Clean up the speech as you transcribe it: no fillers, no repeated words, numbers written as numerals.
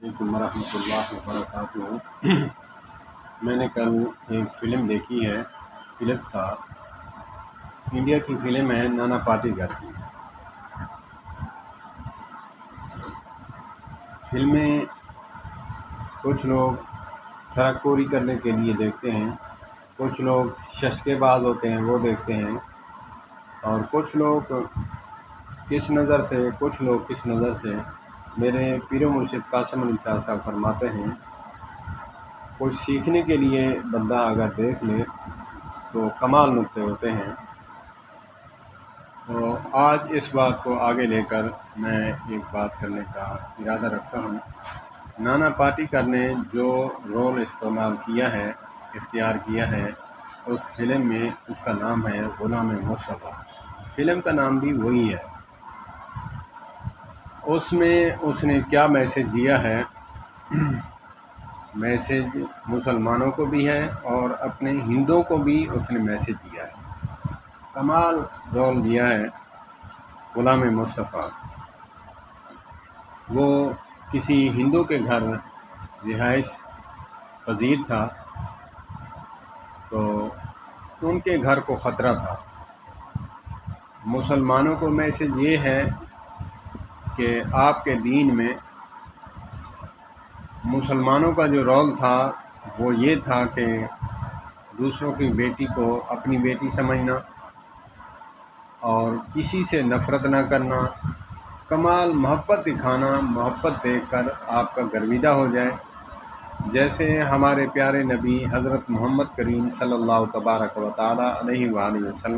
علیکم ورحمۃ اللہ وبرکاتہ۔ میں نے کل ایک فلم دیکھی ہے، فلم صاحب انڈیا کی فلم ہے نانا پاٹیکر کی۔ فلمیں کچھ لوگ تھرک کرنے کے لیے دیکھتے ہیں، کچھ لوگ ششکے باز ہوتے ہیں وہ دیکھتے ہیں، اور کچھ لوگ کس نظر سے میرے پیر و مرشد قاسم علی شاہ صاحب فرماتے ہیں، کچھ سیکھنے کے لیے بندہ اگر دیکھ لے تو کمال نکتے ہوتے ہیں۔ تو آج اس بات کو آگے لے کر میں ایک بات کرنے کا ارادہ رکھتا ہوں۔ نانا پاٹیکر نے جو رول اختیار کیا ہے اس فلم میں، اس کا نام ہے غلام مصطفیٰ۔ فلم کا نام بھی وہی ہے۔ اس میں اس نے کیا میسج دیا ہے، میسج مسلمانوں کو بھی ہے اور اپنے ہندوؤں کو بھی اس نے میسج دیا ہے۔ کمال رول دیا ہے غلام مصطفیٰ۔ وہ کسی ہندو کے گھر رہائش پذیر تھا، تو ان کے گھر کو خطرہ تھا۔ مسلمانوں کو میسج یہ ہے کہ آپ کے دین میں مسلمانوں کا جو رول تھا وہ یہ تھا کہ دوسروں کی بیٹی کو اپنی بیٹی سمجھنا اور کسی سے نفرت نہ کرنا، کمال محبت دکھانا، محبت دیکھ کر آپ کا گرویدہ ہو جائے، جیسے ہمارے پیارے نبی حضرت محمد کریم صلی اللہ تبارک و تعالی علیہ وآلہ وسلم